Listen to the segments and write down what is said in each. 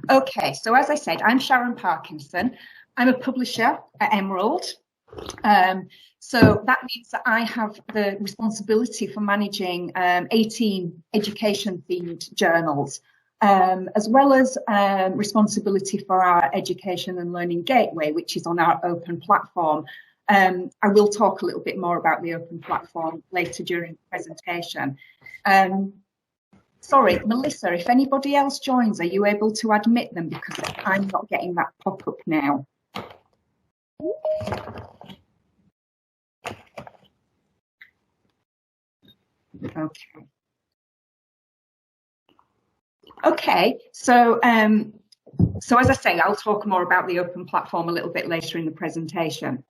Okay, so as I said, I'm Sharon Parkinson. I'm a publisher at Emerald. So that means that I have the responsibility for managing 18 education-themed journals, as well as responsibility for our Education and Learning Gateway, which is on our open platform. I will talk a little bit more about the open platform later during the presentation. Sorry, Melissa, if anybody else joins, are you able to admit them? Because I'm not getting that pop-up now. Okay, so as I say, I'll talk more about the open platform a little bit later in the presentation.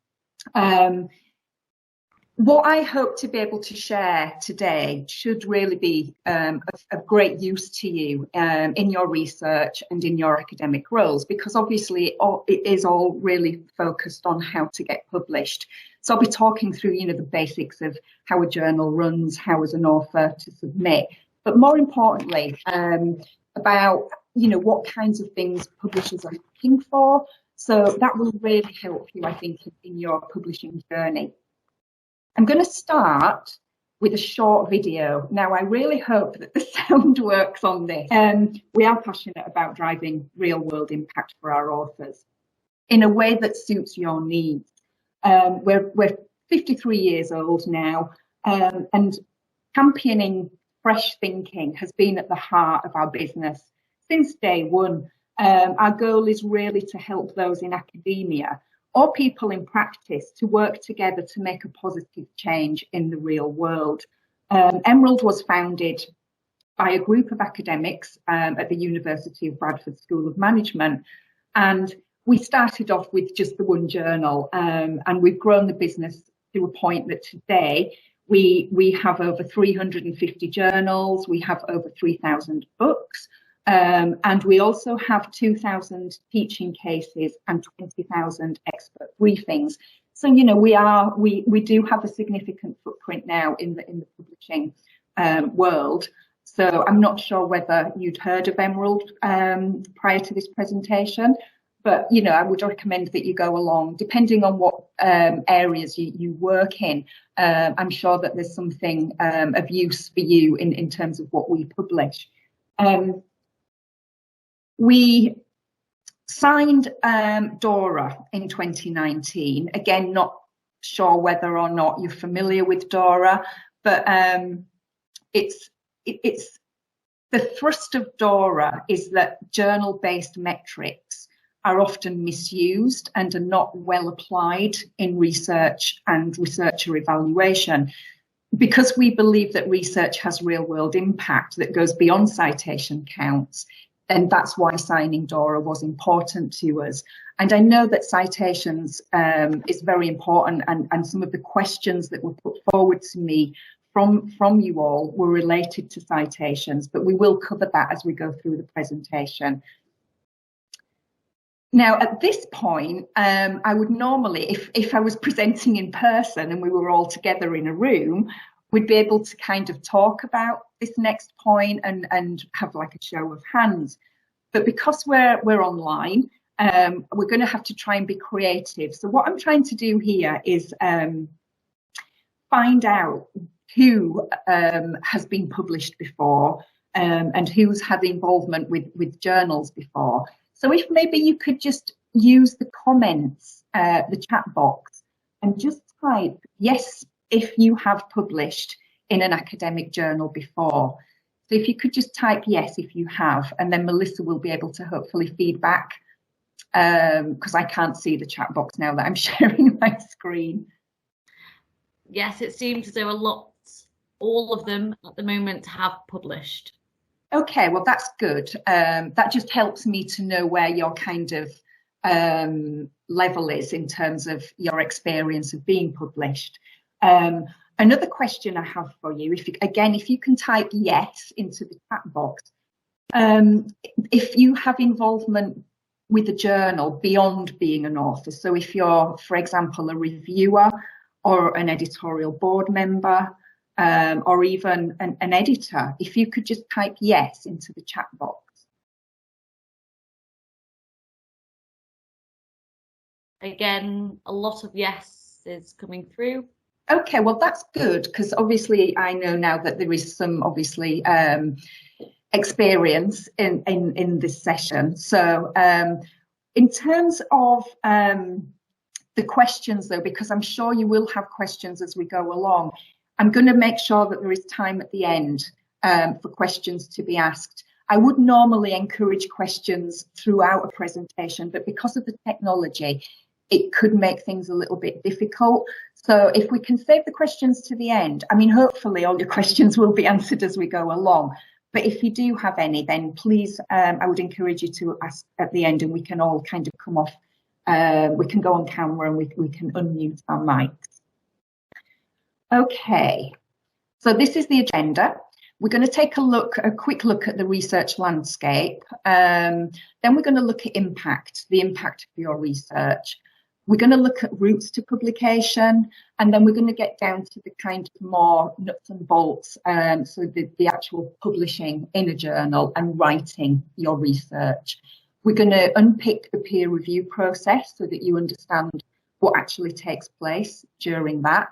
What I hope to be able to share today should really be of great use to you in your research and in your academic roles, because obviously it is all really focused on how to get published. So I'll be talking through, you know, the basics of how a journal runs, how as an author to submit, but more importantly, about, you know, what kinds of things publishers are looking for. So that will really help you, I think, in your publishing journey. I'm going to start with a short video. Now, I really hope that the sound works on this. We are passionate about driving real-world impact for our authors in a way that suits your needs. We're 53 years old now, and championing fresh thinking has been at the heart of our business since day one. Our goal is really to help those in academia or people in practice to work together to make a positive change in the real world. Emerald was founded by a group of academics at the University of Bradford School of Management, and we started off with just the one journal, and we've grown the business to a point that today we have over 350 journals, we have over 3,000 books, and we also have 2,000 teaching cases and 20,000 expert briefings. So, you know, we do have a significant footprint now in the publishing world. So I'm not sure whether you'd heard of Emerald prior to this presentation, but, you know, I would recommend that you go along, depending on what areas you work in. I'm sure that there's something of use for you in terms of what we publish. We signed DORA in 2019. Again, not sure whether or not you're familiar with DORA, but it's the thrust of DORA is that journal-based metrics are often misused and are not well applied in research and researcher evaluation. Because we believe that research has real-world impact that goes beyond citation counts, and that's why signing DORA was important to us. And I know that citations is very important, and some of the questions that were put forward to me from you all were related to citations, but we will cover that as we go through the presentation. Now, at this point, I would normally, if I was presenting in person and we were all together in a room, we'd be able to kind of talk about this next point and have like a show of hands. But because we're online, we're going to have to try and be creative. So what I'm trying to do here is find out who has been published before and who's had involvement with journals before. So if maybe you could just use the comments, the chat box, and just type yes if you have published in an academic journal before. So if you could just type yes if you have, and then Melissa will be able to hopefully feedback, because I can't see the chat box now that I'm sharing my screen. Yes, it seems as though all of them at the moment have published. Okay, well, that's good. That just helps me to know where your kind of level is in terms of your experience of being published. Another question I have for you, if you can type yes into the chat box, if you have involvement with a journal beyond being an author, so if you're, for example, a reviewer or an editorial board member, or even an editor, if you could just type yes into the chat box. Again, a lot of yes is coming through. Okay, well, that's good, because obviously I know now that there is some obviously experience in this session. So in terms of the questions, though, because I'm sure you will have questions as we go along, I'm going to make sure that there is time at the end for questions to be asked. I would normally encourage questions throughout a presentation, but because of the technology, it could make things a little bit difficult. So if we can save the questions to the end, I mean, hopefully all your questions will be answered as we go along. But if you do have any, then please, I would encourage you to ask at the end, and we can all kind of come off. We can go on camera and we can unmute our mics. Okay, so this is the agenda. We're going to take a quick look at the research landscape. Then we're going to look at the impact of your research. We're going to look at routes to publication, and then we're going to get down to the kind of more nuts and bolts, so the actual publishing in a journal and writing your research. We're going to unpick the peer review process so that you understand what actually takes place during that.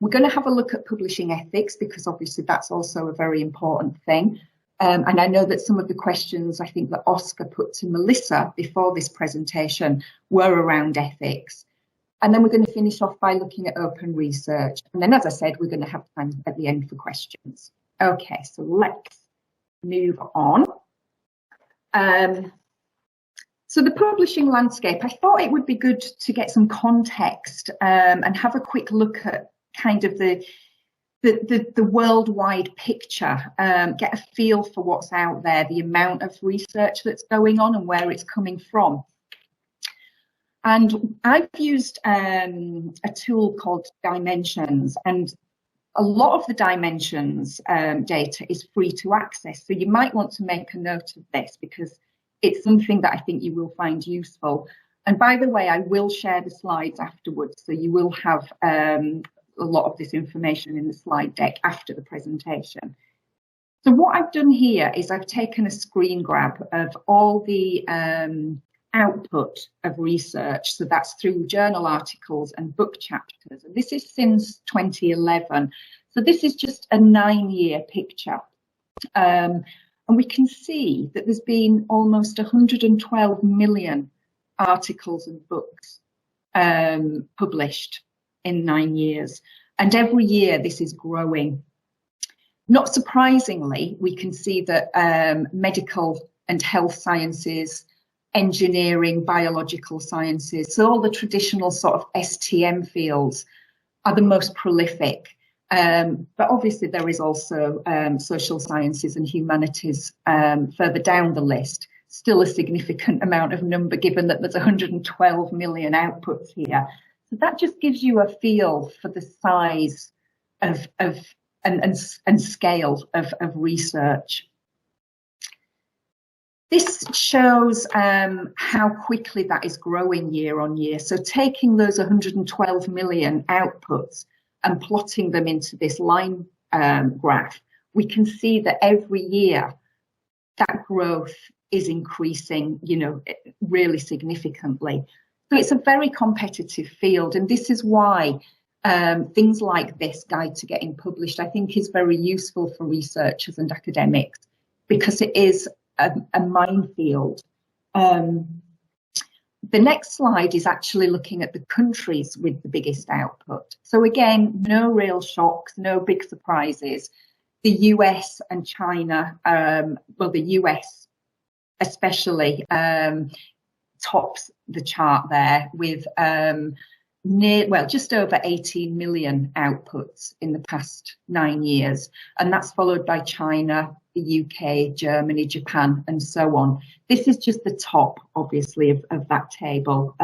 We're going to have a look at publishing ethics, because obviously that's also a very important thing. And I know that some of the questions I think that Oscar put to Melissa before this presentation were around ethics. And then we're going to finish off by looking at open research. And then, as I said, we're going to have time at the end for questions. Okay, so let's move on. So the publishing landscape, I thought it would be good to get some context and have a quick look at kind of the worldwide picture, get a feel for what's out there, the amount of research that's going on and where it's coming from. And I've used a tool called Dimensions, and a lot of the Dimensions data is free to access. So you might want to make a note of this, because it's something that I think you will find useful. And by the way, I will share the slides afterwards, so you will have a lot of this information in the slide deck after the presentation. So what I've done here is I've taken a screen grab of all the output of research. So that's through journal articles and book chapters. And this is since 2011. So this is just a 9-year picture. And we can see that there's been almost 112 million articles and books published in 9 years, and every year this is growing. Not surprisingly, we can see that medical and health sciences, engineering, biological sciences, so all the traditional sort of STM fields are the most prolific. But obviously there is also social sciences and humanities further down the list. Still a significant amount of number, given that there's 112 million outputs here. So that just gives you a feel for the size and scale of research. This shows how quickly that is growing year on year. So taking those 112 million outputs and plotting them into this line graph, we can see that every year that growth is increasing, you know, really significantly. So it's a very competitive field, and this is why things like this guide to getting published, I think, is very useful for researchers and academics, because it is a minefield. The next slide is actually looking at the countries with the biggest output. So again, no real shocks, no big surprises. The US and China, well, the US especially, tops the chart there with just over 18 million outputs in the past 9 years. And that's followed by China, the UK, Germany, Japan, and so on. This is just the top, obviously, of that table.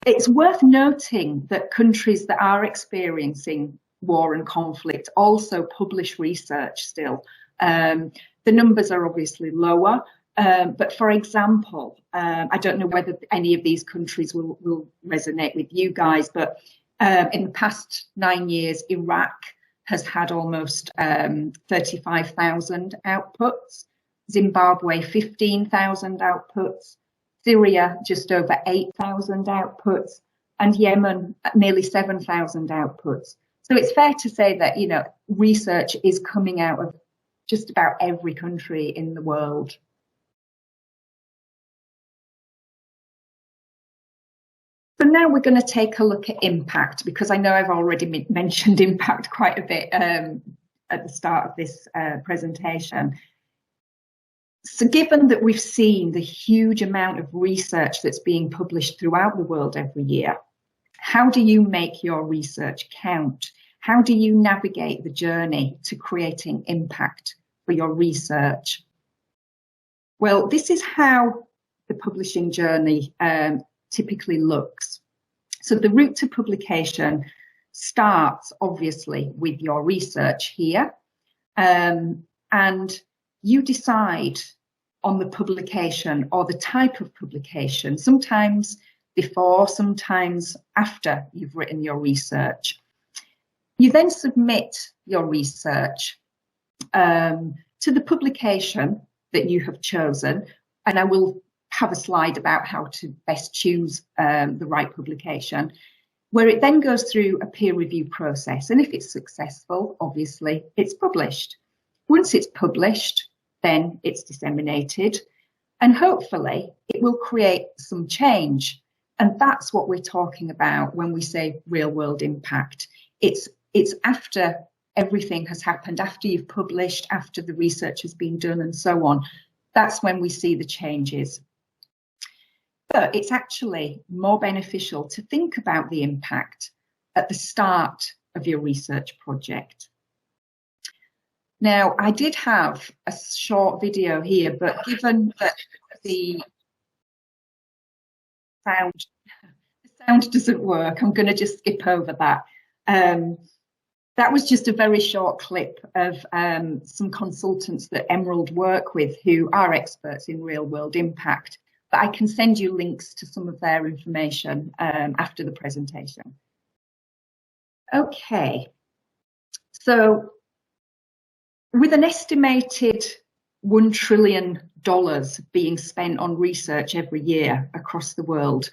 It's worth noting that countries that are experiencing war and conflict also publish research still. The numbers are obviously lower. But for example, I don't know whether any of these countries will resonate with you guys, but in the past 9 years, Iraq has had almost 35,000 outputs, Zimbabwe 15,000 outputs, Syria, just over 8,000 outputs, and Yemen, nearly 7,000 outputs. So it's fair to say that, research is coming out of just about every country in the world. So now we're going to take a look at impact, because I know I've already mentioned impact quite a bit at the start of this presentation. So given that we've seen the huge amount of research that's being published throughout the world every year, how do you make your research count? How do you navigate the journey to creating impact for your research? Well, this is how the publishing journey typically looks. So the route to publication starts obviously with your research here, and you decide on the publication or the type of publication, sometimes before, sometimes after you've written your research. You then submit your research to the publication that you have chosen, and I will have a slide about how to best choose the right publication, where it then goes through a peer review process, and if it's successful, obviously it's published. Once it's published, then it's disseminated, and hopefully it will create some change. And that's what we're talking about when we say real world impact. It's after everything has happened, after you've published, after the research has been done and so on. That's when we see the changes. But it's actually more beneficial to think about the impact at the start of your research project. Now, I did have a short video here, but given that the sound doesn't work, I'm going to just skip over that. That was just a very short clip of some consultants that Emerald work with who are experts in real world impact. But I can send you links to some of their information after the presentation. Okay, so with an estimated $1 trillion being spent on research every year across the world,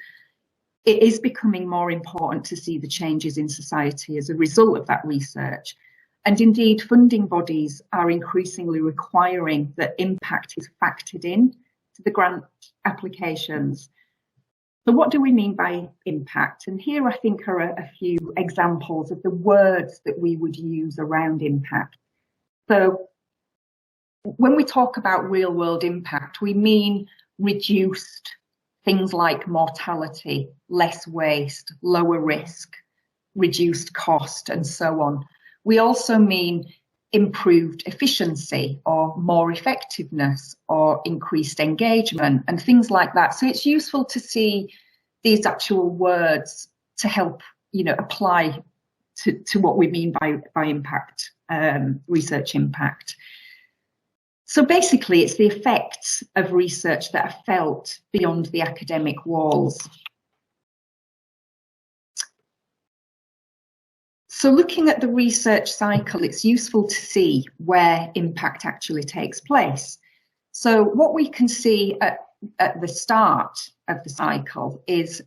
it is becoming more important to see the changes in society as a result of that research. And indeed, funding bodies are increasingly requiring that impact is factored in to the grant applications. So what do we mean by impact? And here I think are a few examples of the words that we would use around impact. So when we talk about real world impact, we mean reduced things like mortality, less waste, lower risk, reduced cost, and so on. We also mean improved efficiency or more effectiveness or increased engagement and things like that. So it's useful to see these actual words to help, apply to what we mean by impact, research impact. So basically, it's the effects of research that are felt beyond the academic walls. So looking at the research cycle, it's useful to see where impact actually takes place. So what we can see at the start of the cycle is,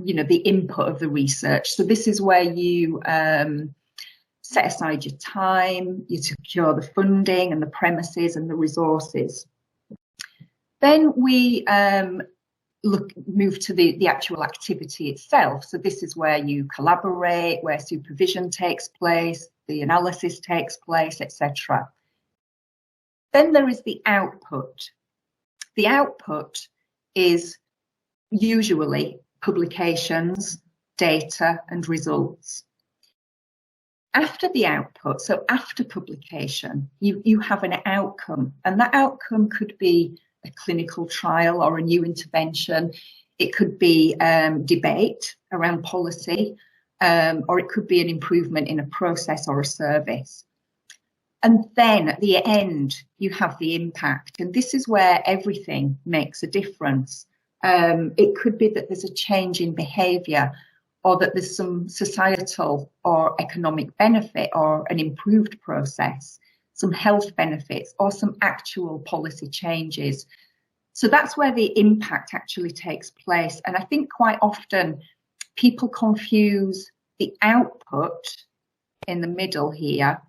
the input of the research. So this is where you set aside your time, you secure the funding and the premises and the resources. Then we move to the actual activity itself. So this is where you collaborate, where supervision takes place, the analysis takes place, etc. Then there is the output. The output is usually publications, data, and results. After the output, so after publication, you have an outcome, and that outcome could be a clinical trial or a new intervention. It could be debate around policy, or it could be an improvement in a process or a service. And then at the end, you have the impact, and this is where everything makes a difference. It could be that there's a change in behaviour, or that there's some societal or economic benefit or an improved process, some health benefits or some actual policy changes. So that's where the impact actually takes place. And I think quite often people confuse the output in the middle here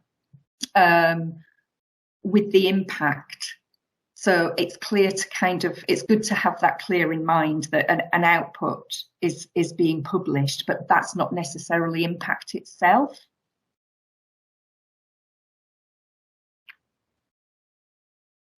with the impact. So it's clear to it's good to have that clear in mind that an output is being published, but that's not necessarily impact itself.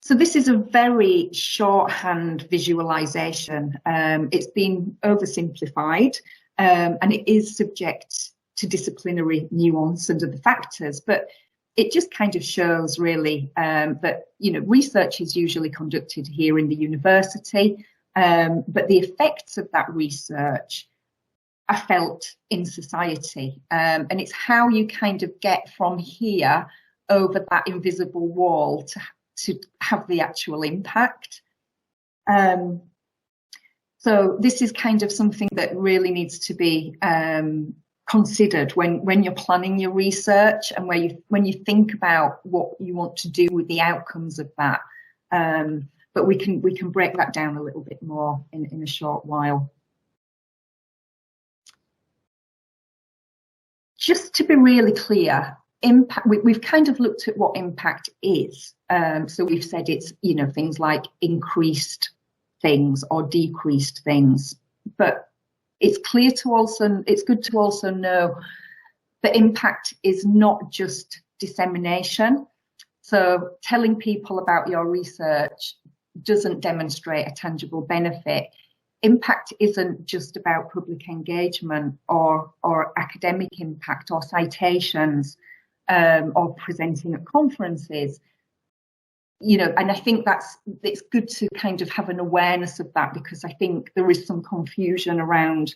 So this is a very shorthand visualization. It's been oversimplified, and it is subject to disciplinary nuance under the factors, but it just kind of shows really that, you know, research is usually conducted here in the university, but the effects of that research are felt in society. And it's how you kind of get from here over that invisible wall to have the actual impact. So this is kind of something that really needs to be considered when you're planning your research and when you think about what you want to do with the outcomes of that. But we can break that down a little bit more in a short while. Just to be really clear, impact, we've kind of looked at what impact is. So we've said it's, you know, things like increased things or decreased things, but it's good to also know that impact is not just dissemination. So telling people about your research doesn't demonstrate a tangible benefit. Impact isn't just about public engagement or academic impact or citations or presenting at conferences. You know, and I think it's good to kind of have an awareness of that, because I think there is some confusion around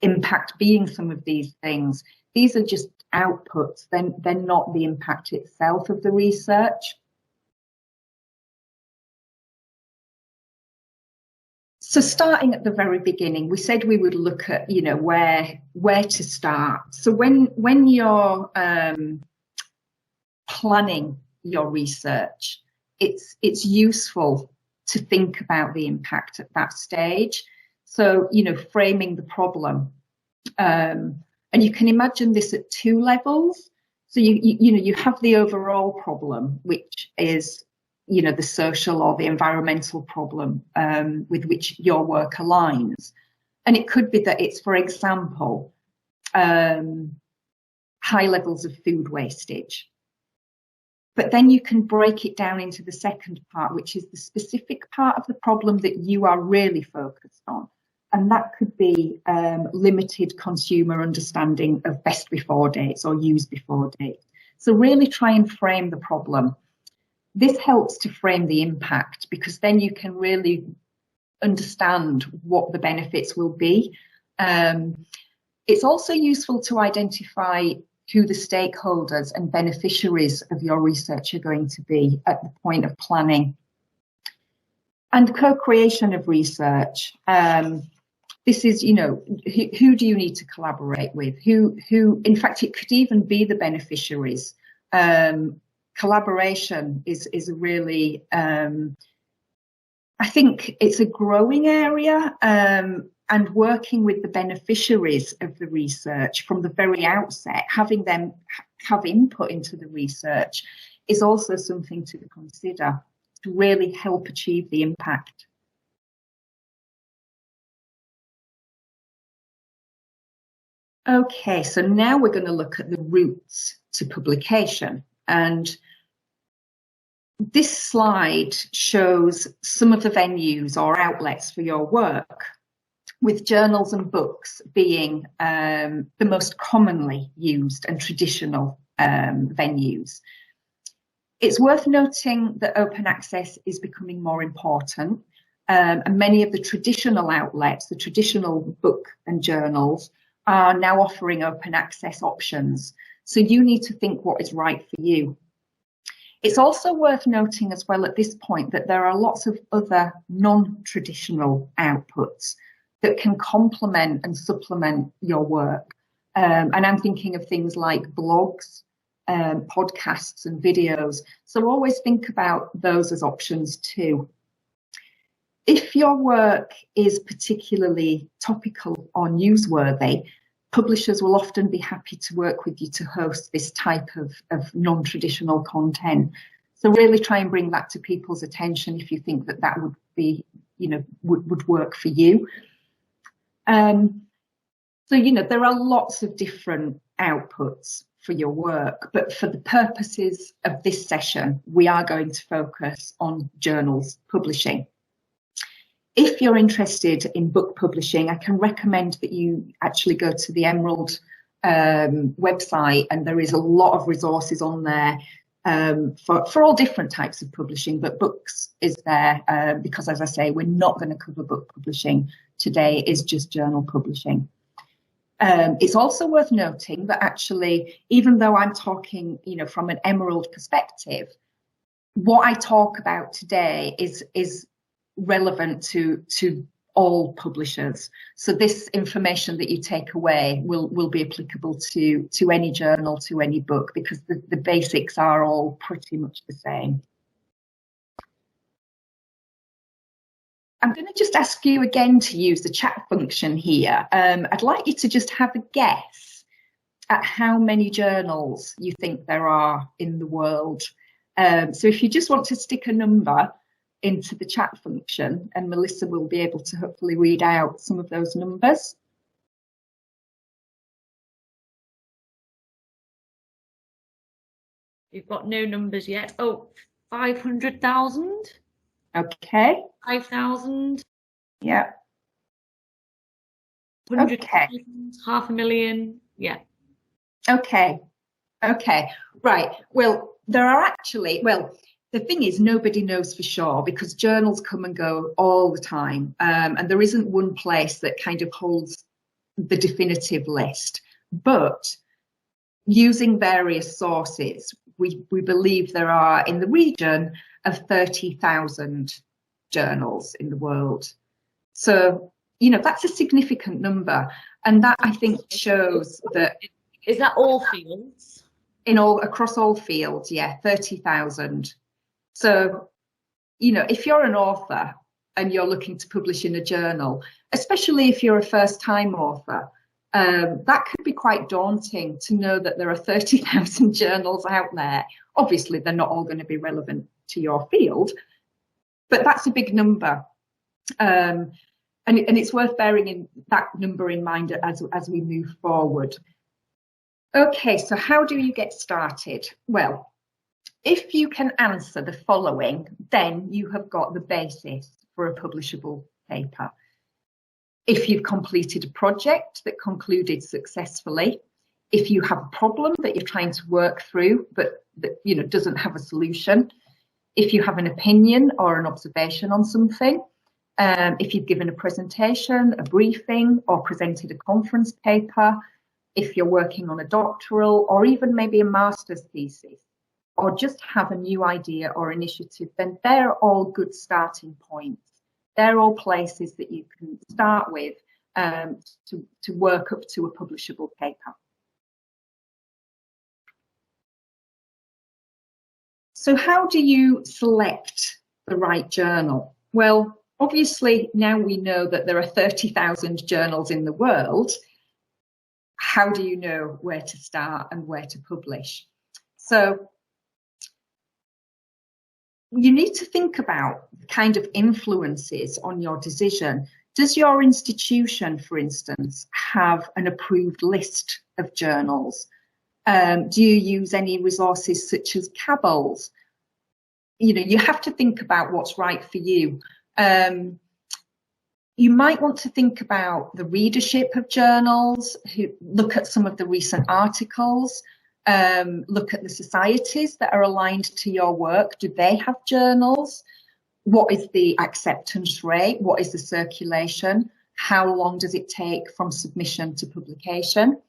impact being some of these things. These are just outputs, they're not the impact itself of the research. So starting at the very beginning, we said we would look at, you know, where to start. So when you're planning your research, it's useful to think about the impact at that stage. So, you know, framing the problem, and you can imagine this at two levels. So you have the overall problem, which is, you know, the social or the environmental problem with which your work aligns, and it could be that it's, for example, high levels of food wastage. But then you can break it down into the second part, which is the specific part of the problem that you are really focused on. And that could be limited consumer understanding of best before dates or use before dates. So really try and frame the problem. This helps to frame the impact, because then you can really understand what the benefits will be. It's also useful to identify who the stakeholders and beneficiaries of your research are going to be at the point of planning. And co-creation of research. This is, you know, who do you need to collaborate with? Who, in fact, it could even be the beneficiaries. Collaboration is a really, I think it's a growing area, and working with the beneficiaries of the research from the very outset, having them have input into the research, is also something to consider to really help achieve the impact. Okay, so now we're going to look at the routes to publication. And this slide shows some of the venues or outlets for your work, with journals and books being the most commonly used and traditional venues. It's worth noting that open access is becoming more important, and many of the traditional outlets, the traditional book and journals, are now offering open access options. So you need to think what is right for you. It's also worth noting as well at this point that there are lots of other non-traditional outputs that can complement and supplement your work. And I'm thinking of things like blogs, podcasts and videos. So always think about those as options too. If your work is particularly topical or newsworthy, publishers will often be happy to work with you to host this type of non-traditional content. So really try and bring that to people's attention if you think that that would be, would work for you. So, there are lots of different outputs for your work, but for the purposes of this session, we are going to focus on journals publishing. If you're interested in book publishing, I can recommend that you actually go to the Emerald website, and there is a lot of resources on there for all different types of publishing, but books is there because, as I say, we're not going to cover book publishing today. It's just journal publishing. It's also worth noting that actually, even though I'm talking, from an Emerald perspective, what I talk about today is relevant to all publishers. So this information that you take away will be applicable to any journal, to any book, because the basics are all pretty much the same. I'm going to just ask you again to use the chat function here. I'd like you to just have a guess at how many journals you think there are in the world. So if you just want to stick a number into the chat function, and Melissa will be able to hopefully read out some of those numbers. You've got no numbers yet. Oh, 500,000. Okay. 5,000. Yeah. 100,000, okay. 500,000. Yeah. Okay. Right. Well, there are actually, the thing is, nobody knows for sure because journals come and go all the time. And there isn't one place that kind of holds the definitive list. But using various sources, we believe there are in the region of 30,000 journals in the world. So, that's a significant number. And that, I think, shows that... Is that all fields? Across all fields, yeah, 30,000. So, if you're an author and you're looking to publish in a journal, especially if you're a first-time author, that could be quite daunting to know that there are 30,000 journals out there. Obviously, they're not all going to be relevant to your field, but that's a big number. And it's worth bearing that number in mind as we move forward. Okay, so how do you get started? Well, if you can answer the following, then you have got the basis for a publishable paper. If you've completed a project that concluded successfully, if you have a problem that you're trying to work through but that doesn't have a solution, if you have an opinion or an observation on something, if you've given a presentation, a briefing, or presented a conference paper, if you're working on a doctoral or even maybe a master's thesis, or just have a new idea or initiative, then they're all good starting points. They're all places that you can start with to work up to a publishable paper. So how do you select the right journal? Well, obviously now we know that there are 30,000 journals in the world. How do you know where to start and where to publish? So you need to think about the kind of influences on your decision. Does your institution, for instance, have an approved list of journals? Do you use any resources such as cabals? You have to think about what's right for you. You might want to think about the readership of journals, look at some of the recent articles, look at the societies that are aligned to your work. Do they have journals? What is the acceptance rate? What is the circulation? How long does it take from submission to publication?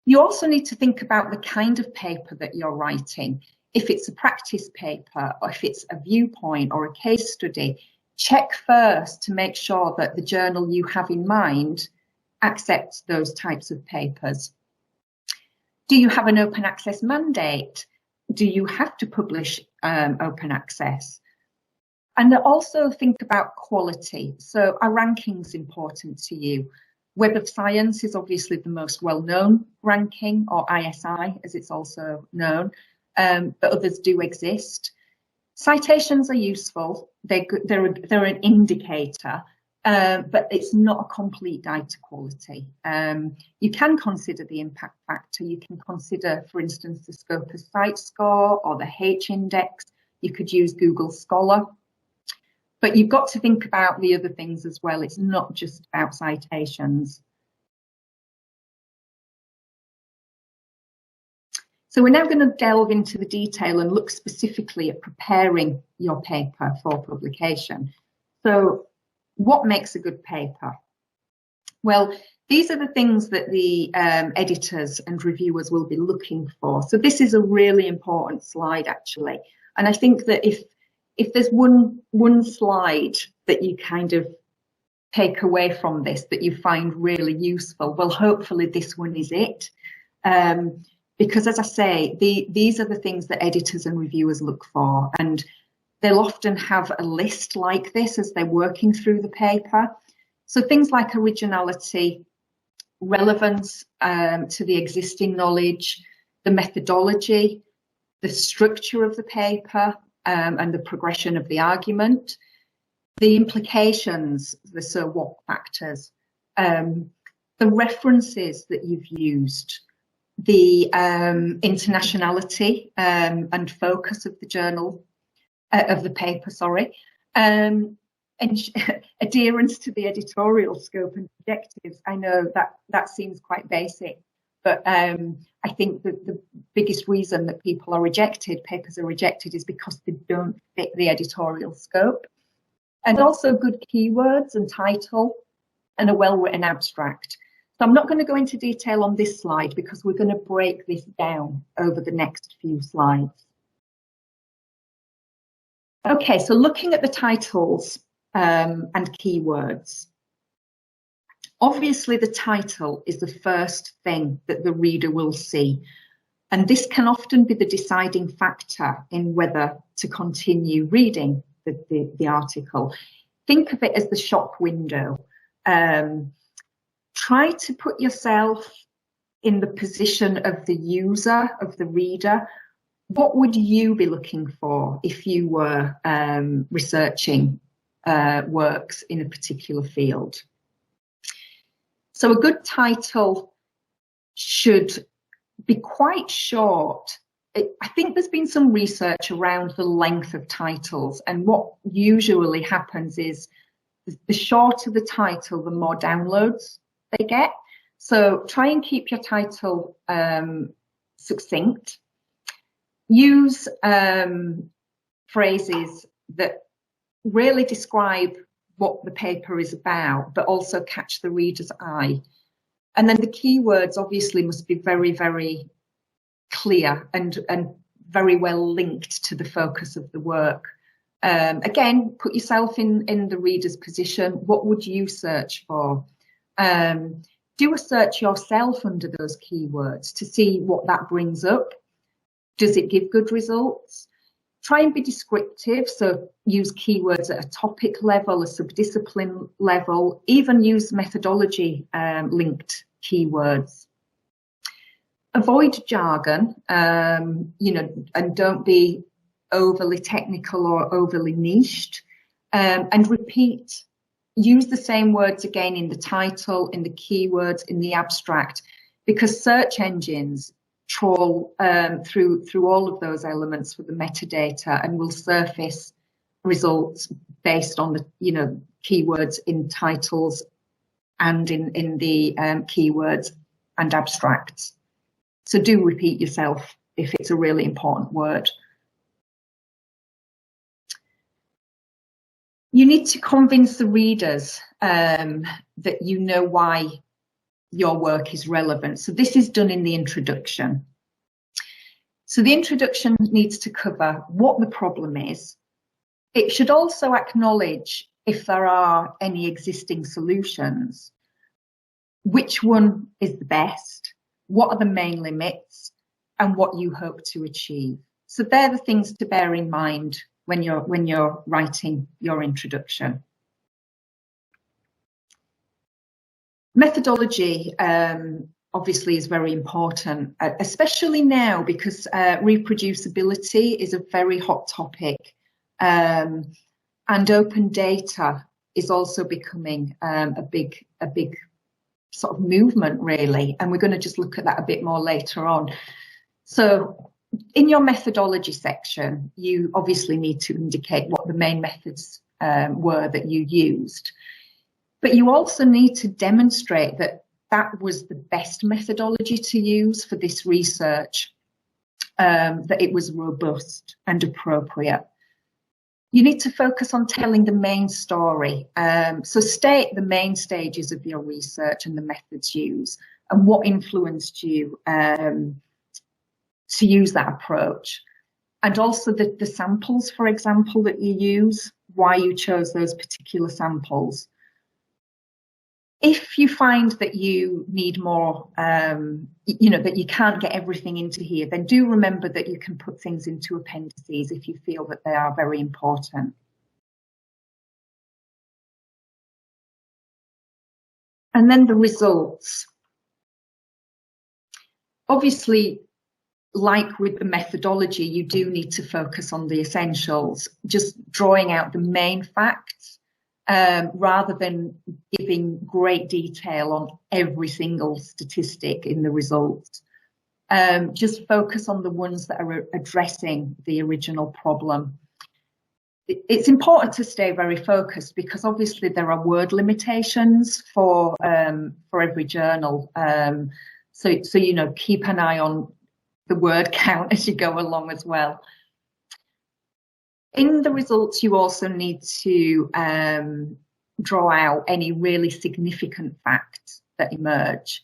You also need to think about the kind of paper that you're writing. If it's a practice paper, or if it's a viewpoint or a case study, check first to make sure that the journal you have in mind accepts those types of papers. Do you have an open access mandate? Do you have to publish open access? And also think about quality. So are rankings important to you? Web of Science is obviously the most well-known ranking, or ISI as it's also known, but others do exist. Citations are useful. They're an indicator, but it's not a complete guide to quality. You can consider the impact factor. You can consider, for instance, the Scopus site score or the H index. You could use Google Scholar. But you've got to think about the other things as well. It's not just about citations. So we're now going to delve into the detail and look specifically at preparing your paper for publication. So what makes a good paper? Well, these are the things that the editors and reviewers will be looking for. So this is a really important slide, actually. And I think that if there's one slide that you kind of take away from this that you find really useful, well, hopefully this one is it. Because as I say, these are the things that editors and reviewers look for, and they'll often have a list like this as they're working through the paper. So things like originality, relevance to the existing knowledge, the methodology, the structure of the paper, and the progression of the argument, the implications, the so what factors, the references that you've used, the internationality and focus of the journal, of the paper, sorry, and adherence to the editorial scope and objectives. I know that seems quite basic, but I think that the biggest reason that papers are rejected, is because they don't fit the editorial scope. And also good keywords and title, and a well-written abstract. So I'm not going to go into detail on this slide because we're going to break this down over the next few slides. Okay, so looking at the titles and keywords. Obviously, the title is the first thing that the reader will see, and this can often be the deciding factor in whether to continue reading the article. Think of it as the shop window. Try to put yourself in the position of the user, of the reader. What would you be looking for if you were researching works in a particular field? So a good title should be quite short. I think there's been some research around the length of titles, and what usually happens is the shorter the title, the more downloads they get. So try and keep your title succinct. Use phrases that really describe what the paper is about, but also catch the reader's eye. And then the keywords obviously must be very, very clear and very well linked to the focus of the work. Again, put yourself in the reader's position. What would you search for? Do a search yourself under those keywords to see what that brings up. Does it give good results? Try and be descriptive, so use keywords at a topic level, a subdiscipline level, even use methodology linked keywords. Avoid jargon, and don't be overly technical or overly niched, and repeat. Use the same words again in the title, in the keywords, in the abstract, because search engines trawl through all of those elements for the metadata and will surface results based on the keywords in titles and in the keywords and abstracts. So do repeat yourself if it's a really important word. You need to convince the readers that you know why your work is relevant. So this is done in the introduction. So the introduction needs to cover what the problem is. It should also acknowledge if there are any existing solutions, which one is the best, what are the main limits, and what you hope to achieve. So they're the things to bear in mind when you're writing your introduction. Methodology obviously is very important, especially now because reproducibility is a very hot topic, and open data is also becoming a big sort of movement, really, and we're going to just look at that a bit more later on. So in your methodology section, you obviously need to indicate what the main methods were that you used. But you also need to demonstrate that that was the best methodology to use for this research, that it was robust and appropriate. You need to focus on telling the main story. So state the main stages of your research and the methods used and what influenced you to use that approach. And also the samples, for example, that you use, why you chose those particular samples. If you find that you need more, that you can't get everything into here, then do remember that you can put things into appendices if you feel that they are very important. And then the results. Obviously, like with the methodology, you do need to focus on the essentials, just drawing out the main facts. Rather than giving great detail on every single statistic in the results. Just focus on the ones that are addressing the original problem. It's important to stay very focused because obviously there are word limitations for every journal. So keep an eye on the word count as you go along as well. In the results, you also need to draw out any really significant facts that emerge.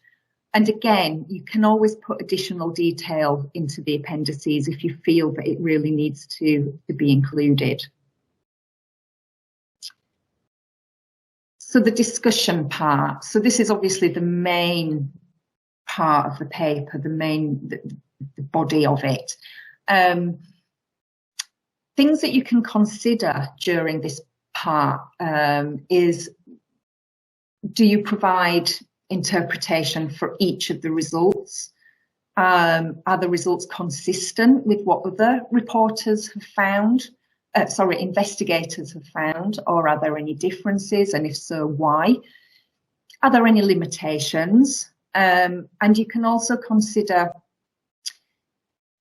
And again, you can always put additional detail into the appendices if you feel that it really needs to be included. So the discussion part. So this is obviously the main part of the paper, the body of it. Things that you can consider during this part is, do you provide interpretation for each of the results? Are the results consistent with what other reporters have found? Investigators have found, or are there any differences? And if so, why? Are there any limitations? And you can also consider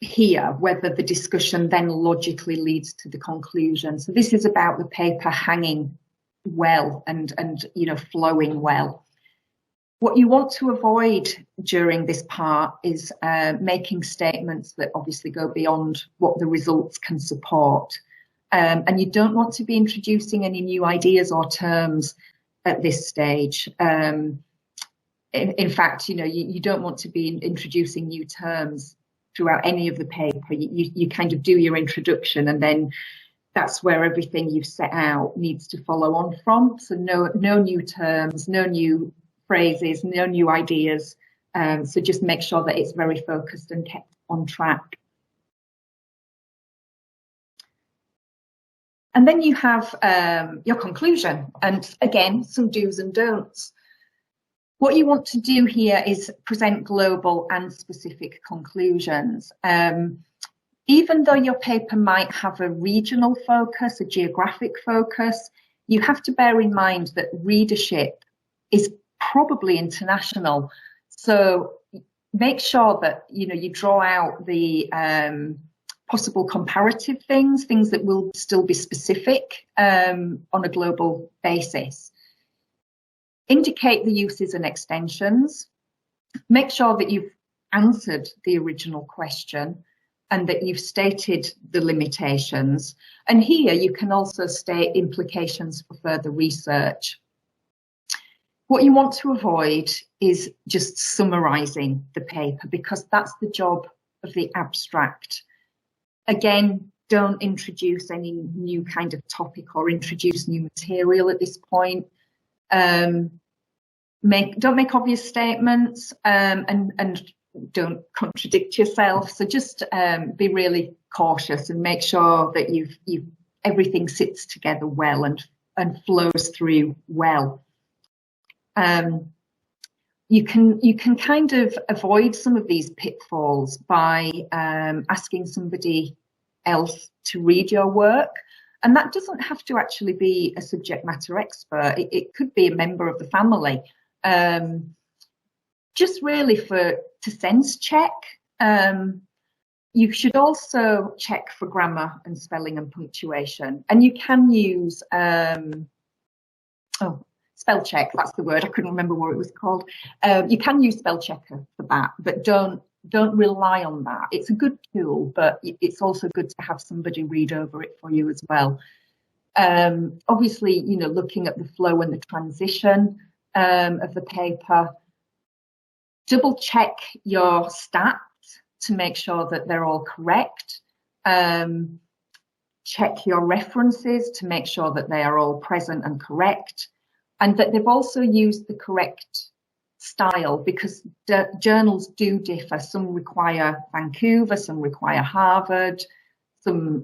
here whether the discussion then logically leads to the conclusion. So this is about the paper hanging well and flowing well. What you want to avoid during this part is making statements that obviously go beyond what the results can support. And you don't want to be introducing any new ideas or terms at this stage. In fact, you don't want to be introducing new terms throughout any of the paper. You kind of do your introduction, and then that's where everything you've set out needs to follow on from. So no new terms, no new phrases, no new ideas. So just make sure that it's very focused and kept on track. And then you have your conclusion, and again, some do's and don'ts. What you want to do here is present global and specific conclusions. Even though your paper might have a regional focus, a geographic focus, you have to bear in mind that readership is probably international. So make sure that you draw out the possible comparative things that will still be specific on a global basis. Indicate the uses and extensions. Make sure that you've answered the original question and that you've stated the limitations. And here you can also state implications for further research. What you want to avoid is just summarising the paper, because that's the job of the abstract. Again, don't introduce any new kind of topic or introduce new material at this point. Don't make obvious statements, and don't contradict yourself. So just be really cautious and make sure that you've everything sits together well and flows through well. You can kind of avoid some of these pitfalls by asking somebody else to read your work. And that doesn't have to actually be a subject matter expert. It could be a member of the family. Just really to sense check. You should also check for grammar and spelling and punctuation. And you can use, spell check, that's the word, I couldn't remember what it was called. You can use spell checker for that, but don't rely on that. It's a good tool, but it's also good to have somebody read over it for you as well. Obviously, looking at the flow and the transition of the paper. Double check your stats to make sure that they're all correct. Check your references to make sure that they are all present and correct, and that they've also used the correct style, because the journals do differ. Some require Vancouver, some require Harvard, some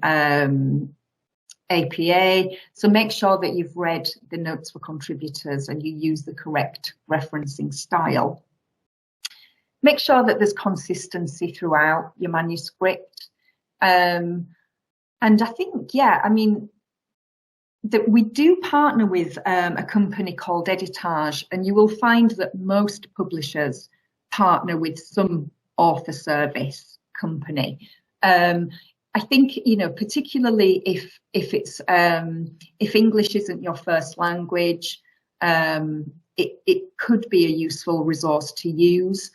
APA. So make sure that you've read the notes for contributors and you use the correct referencing style. Make sure that there's consistency throughout your manuscript. And I think, that we do partner with a company called Editage, and you will find that most publishers partner with some author service company. I think, particularly if English isn't your first language, it could be a useful resource to use.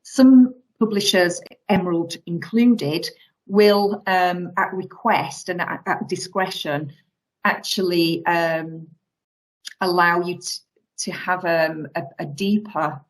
Some publishers, Emerald included, will, at request and at discretion, actually allow you to have a deeper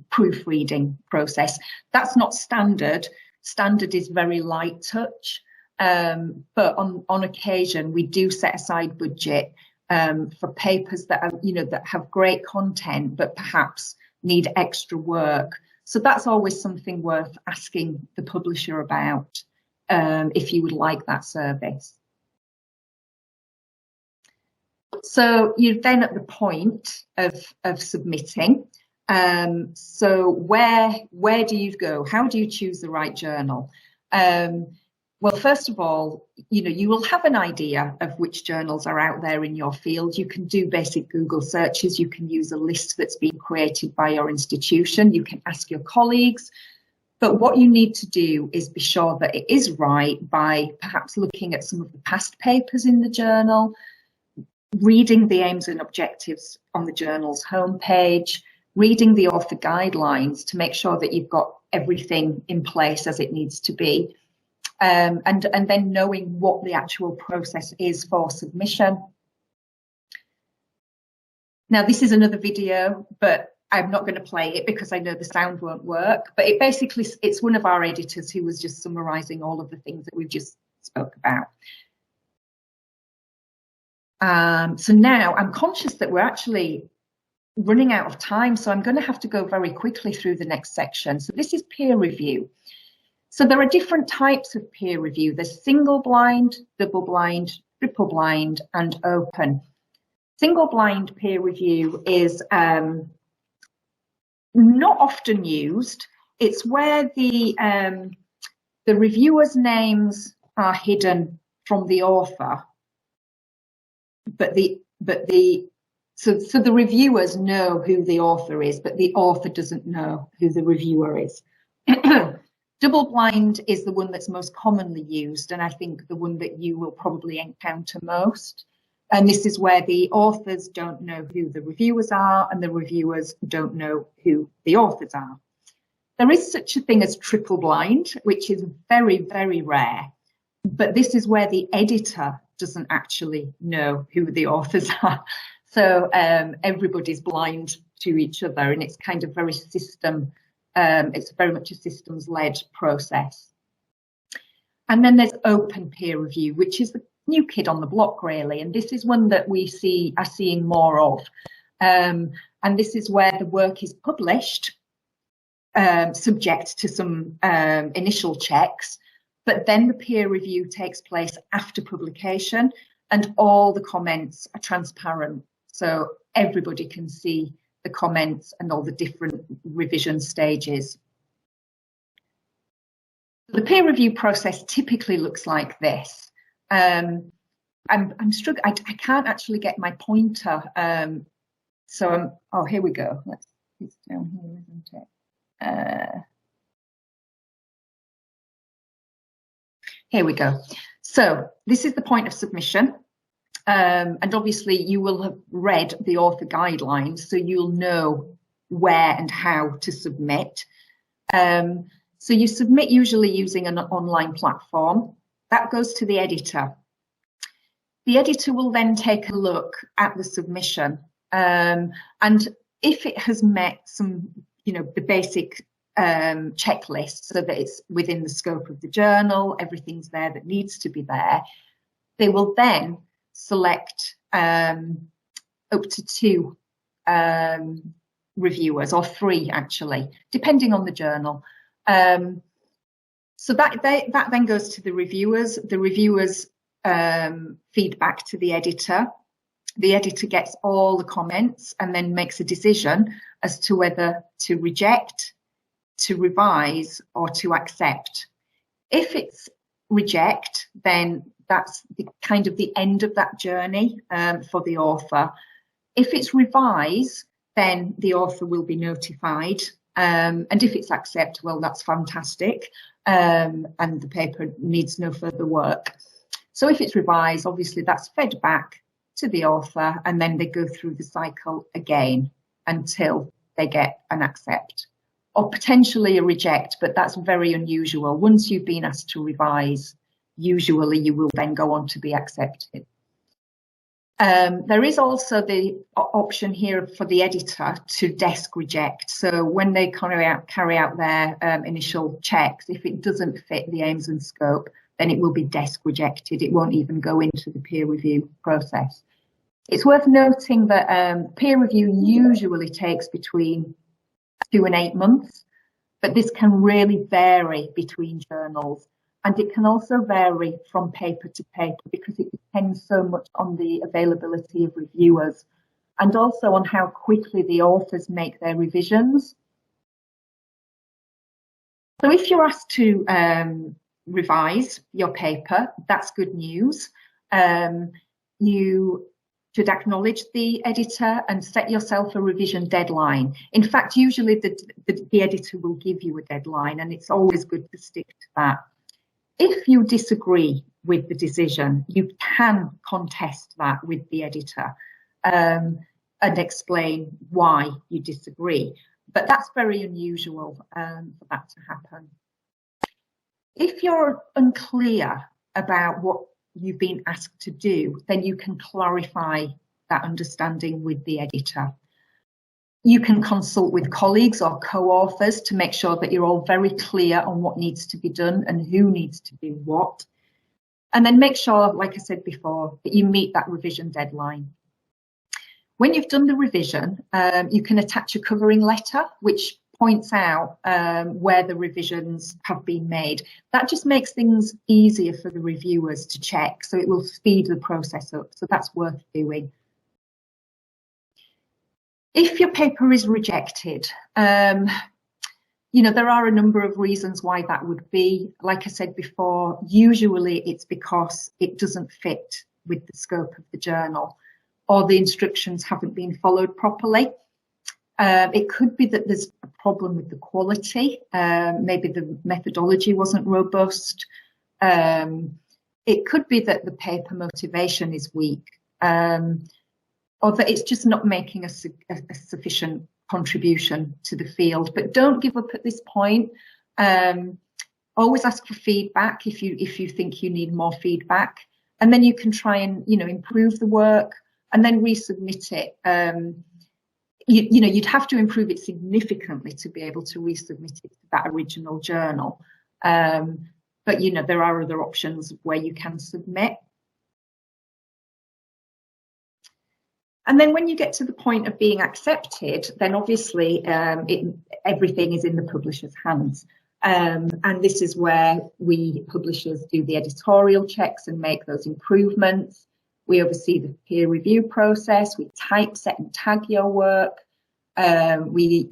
proofreading process. That's not standard. Standard is very light touch, but on occasion we do set aside budget for papers that are, that have great content but perhaps need extra work. So that's always something worth asking the publisher about if you would like that service. So you're then at the point of submitting. So where do you go? How do you choose the right journal? Well, first of all, you will have an idea of which journals are out there in your field. You can do basic Google searches. You can use a list that's been created by your institution. You can ask your colleagues. But what you need to do is be sure that it is right by perhaps looking at some of the past papers in the journal, reading the aims and objectives on the journal's homepage, reading the author guidelines to make sure that you've got everything in place as it needs to be, and then knowing what the actual process is for submission. Now, this is another video, but I'm not going to play it because I know the sound won't work, but it's one of our editors who was just summarising all of the things that we've just spoke about. So now I'm conscious that we're actually running out of time, so I'm going to have to go very quickly through the next section. So this is peer review. So there are different types of peer review. There's single blind, double blind, triple blind, and open. Single blind peer review is not often used. It's where the reviewers' names are hidden from the author, so the reviewers know who the author is, but the author doesn't know who the reviewer is. Double blind is the one that's most commonly used, and I think the one that you will probably encounter most. And this is where the authors don't know who the reviewers are, and the reviewers don't know who the authors are. There is such a thing as triple blind, which is very, very rare. But this is where the editor doesn't actually know who the authors are. So everybody's blind to each other, and it's kind of very it's very much a systems-led process. And then there's open peer review, which is the new kid on the block, really. And this is one that we are seeing more of. And this is where the work is published, subject to some initial checks, but then the peer review takes place after publication, and all the comments are transparent, so everybody can see the comments and all the different revision stages. The peer review process typically looks like this. I'm struggling. I can't actually get my pointer. Oh, here we go. It's down here, isn't it? Here we go. So this is the point of submission. And obviously you will have read the author guidelines, so you'll know where and how to submit. So you submit usually using an online platform. That goes to the editor. The editor will then take a look at the submission. And if it has met some, the basic checklist, so that it's within the scope of the journal, everything's there that needs to be there, they will then select up to 2 reviewers, or 3 actually, depending on the journal. So that then goes to the reviewers. The reviewers feed back to the editor. The editor gets all the comments and then makes a decision as to whether to reject, to revise, or to accept. If it's reject, then that's kind of the end of that journey for the author. If it's revise, then the author will be notified. And if it's accept, well, that's fantastic. And the paper needs no further work. So if it's revise, obviously that's fed back to the author, and then they go through the cycle again until they get an accept, or potentially a reject, but that's very unusual. Once you've been asked to revise, usually you will then go on to be accepted. There is also the option here for the editor to desk reject. So when they carry out their initial checks, if it doesn't fit the aims and scope, then it will be desk rejected. It won't even go into the peer review process. It's worth noting that peer review usually takes between 2 and 8 months, but this can really vary between journals. And it can also vary from paper to paper because it depends so much on the availability of reviewers and also on how quickly the authors make their revisions. So if you're asked to revise your paper, that's good news. You should acknowledge the editor and set yourself a revision deadline. In fact, usually the editor will give you a deadline, and it's always good to stick to that. If you disagree with the decision, you can contest that with the editor and explain why you disagree. But that's very unusual for that to happen. If you're unclear about what you've been asked to do, then you can clarify that understanding with the editor. You can consult with colleagues or co-authors to make sure that you're all very clear on what needs to be done and who needs to do what. And then make sure, like I said before, that you meet that revision deadline. When you've done the revision, you can attach a covering letter which points out where the revisions have been made. That just makes things easier for the reviewers to check, so it will speed the process up. So that's worth doing. If your paper is rejected, there are a number of reasons why that would be. Like I said before, usually it's because it doesn't fit with the scope of the journal, or the instructions haven't been followed properly. It could be that there's a problem with the quality. Maybe the methodology wasn't robust. It could be that the paper motivation is weak. Or that it's just not making a sufficient contribution to the field. But don't give up at this point. Always ask for feedback if you think you need more feedback, and then you can try and improve the work and then resubmit it. You'd have to improve it significantly to be able to resubmit it to that original journal. But there are other options where you can submit. And then when you get to the point of being accepted, then obviously everything is in the publisher's hands. And this is where we publishers do the editorial checks and make those improvements. We oversee the peer review process. We typeset and tag your work. We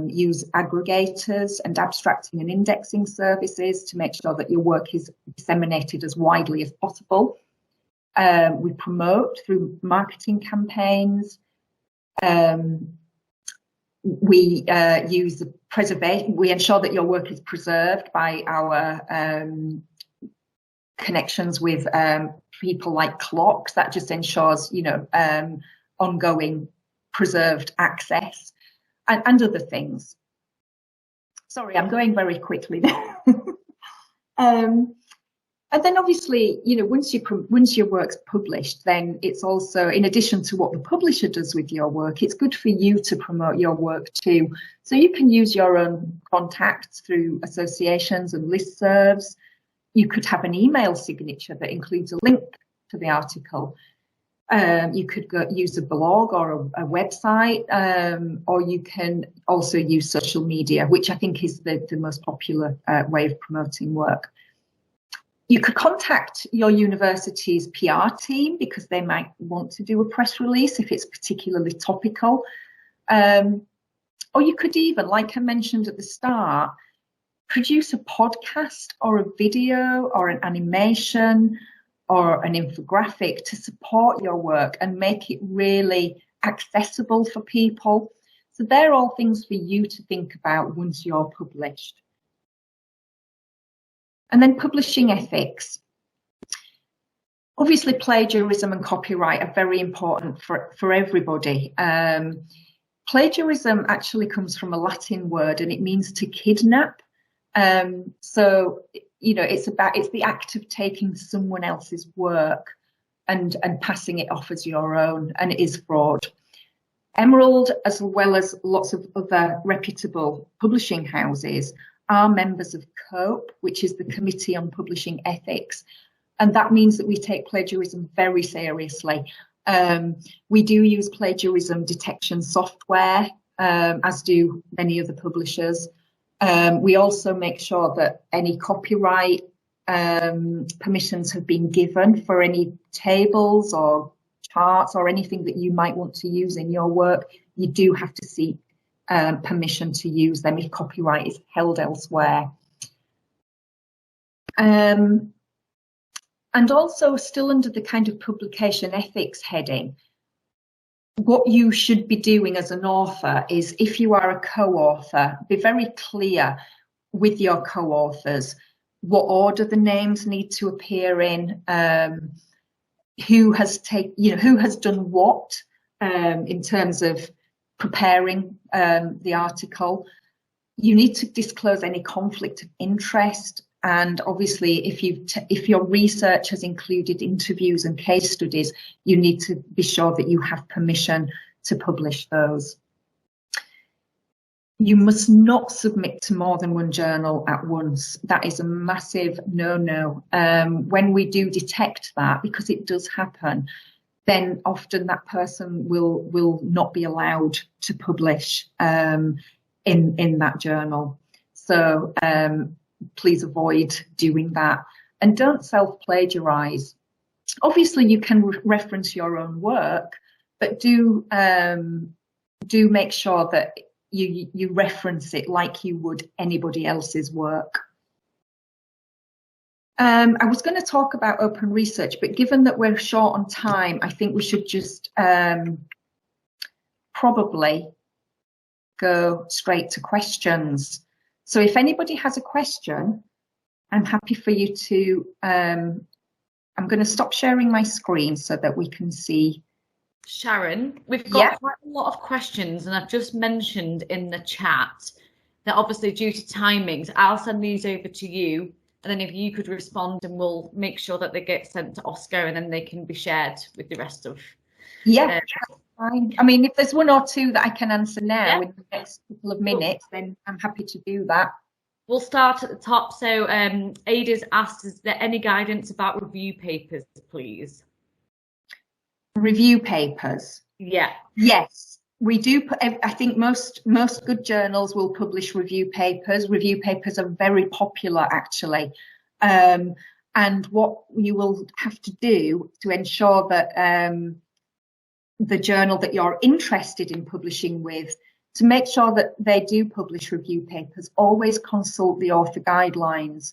use aggregators and abstracting and indexing services to make sure that your work is disseminated as widely as possible. We promote through marketing campaigns. We use the preservation. We ensure that your work is preserved by our connections with people like clocks. That just ensures, ongoing preserved access and other things. Sorry, I'm going very quickly now. And then obviously, once your work's published, then it's also, in addition to what the publisher does with your work, it's good for you to promote your work too. So you can use your own contacts through associations and listservs. You could have an email signature that includes a link to the article. You could use a blog or a website, or you can also use social media, which I think is the most popular way of promoting work. You could contact your university's PR team because they might want to do a press release if it's particularly topical. Or you could even, like I mentioned at the start, produce a podcast or a video or an animation or an infographic to support your work and make it really accessible for people. So they're all things for you to think about once you're published. And then publishing ethics. Obviously, plagiarism and copyright are very important for everybody. Plagiarism actually comes from a Latin word and it means to kidnap. So, it's the act of taking someone else's work and passing it off as your own, and it is fraud. Emerald, as well as lots of other reputable publishing houses, are members of COPE, which is the Committee on Publishing Ethics, and that means that we take plagiarism very seriously. We do use plagiarism detection software, as do many other publishers. We also make sure that any copyright permissions have been given for any tables or charts or anything that you might want to use in your work. You do have to seek permission to use them if copyright is held elsewhere. And also, still under the kind of publication ethics heading, what you should be doing as an author is, if you are a co-author, be very clear with your co-authors what order the names need to appear in, who has done what in terms of preparing the article. You need to disclose any conflict of interest, and obviously if your research has included interviews and case studies, you need to be sure that you have permission to publish those. You must not submit to more than one journal at once. That is a massive no-no. When we do detect that, because it does happen, then often that person will not be allowed to publish in that journal. So please avoid doing that, and don't self-plagiarize. Obviously, you can reference your own work, but do make sure that you reference it like you would anybody else's work. I was going to talk about open research, but given that we're short on time, I think we should just probably go straight to questions. So if anybody has a question, I'm happy for you to, I'm going to stop sharing my screen so that we can see. Sharon, we've got quite a lot of questions, and I've just mentioned in the chat that obviously due to timings, I'll send these over to you, and then if you could respond, and we'll make sure that they get sent to Oscar and then they can be shared with the rest of. Yeah, fine. I mean, if there's one or two that I can answer now in the next couple of minutes, then I'm happy to do that. We'll start at the top. So Ada's asked, is there any guidance about review papers, please? Review papers? Yeah. Yes. We do. I think most good journals will publish review papers. Review papers are very popular, actually. And what you will have to do to ensure that the journal that you're interested in publishing with, to make sure that they do publish review papers, always consult the author guidelines.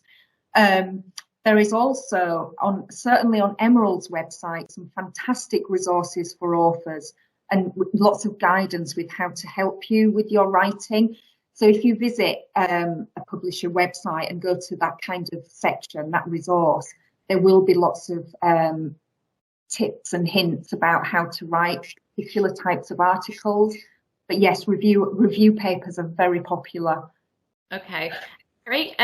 There is also, certainly on Emerald's website, some fantastic resources for authors and lots of guidance with how to help you with your writing. So if you visit a publisher website and go to that kind of section, that resource, there will be lots of tips and hints about how to write particular types of articles. But yes, review papers are very popular. Okay, great.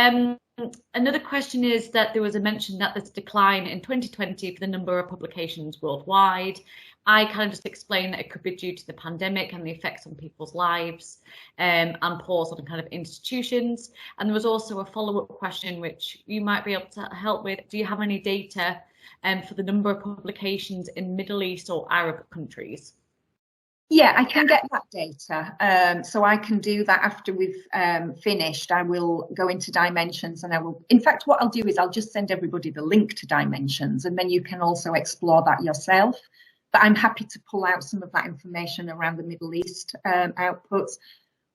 Another question is that there was a mention that there's a decline in 2020 for the number of publications worldwide. I kind of just explained that it could be due to the pandemic and the effects on people's lives, and pause on kind of institutions. And there was also a follow-up question which you might be able to help with. Do you have any data for the number of publications in Middle East or Arab countries? Yeah, I can get that data. So I can do that after we've finished. I will go into Dimensions and I will, in fact, what I'll do is I'll just send everybody the link to Dimensions and then you can also explore that yourself. But I'm happy to pull out some of that information around the Middle East outputs.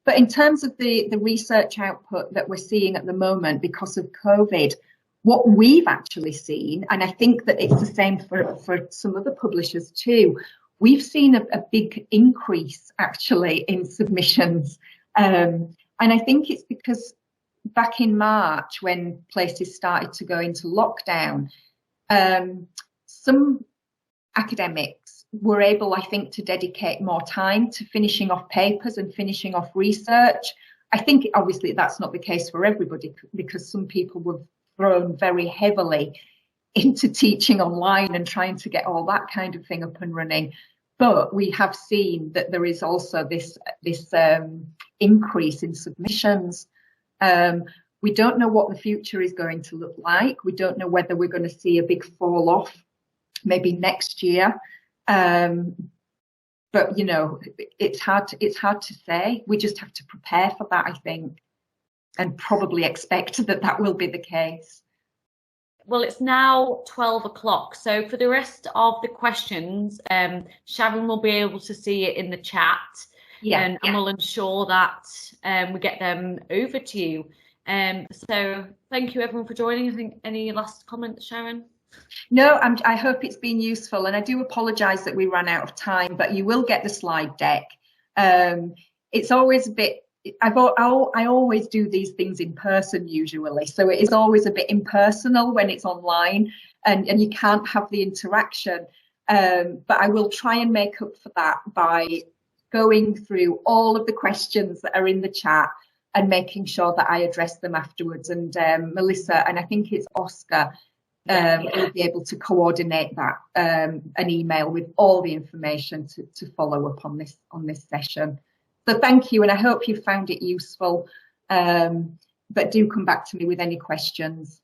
But in terms of the research output that we're seeing at the moment because of COVID, what we've actually seen, and I think that it's the same for some other publishers too, we've seen a big increase actually in submissions. And I think it's because back in March, when places started to go into lockdown, some academics were able, I think, to dedicate more time to finishing off papers and finishing off research. I think obviously that's not the case for everybody because some people were thrown very heavily into teaching online and trying to get all that kind of thing up and running. But we have seen that there is also this increase in submissions. We don't know what the future is going to look like. We don't know whether we're going to see a big fall off maybe next year. But you know, it's hard to say. We just have to prepare for that, I think, and probably expect that will be the case. Well, it's now 12 o'clock. So for the rest of the questions, Sharon will be able to see it in the chat. And we'll ensure that we get them over to you. So thank you everyone for joining. I think any last comments, Sharon? No, I hope it's been useful. And I do apologise that we ran out of time, but you will get the slide deck. It's always a bit, I always do these things in person usually, so it is always a bit impersonal when it's online and you can't have the interaction. But I will try and make up for that by going through all of the questions that are in the chat and making sure that I address them afterwards. And Melissa, and I think it's Oscar, will be able to coordinate that, an email with all the information to follow up on this session. So thank you, and I hope you found it useful, but do come back to me with any questions.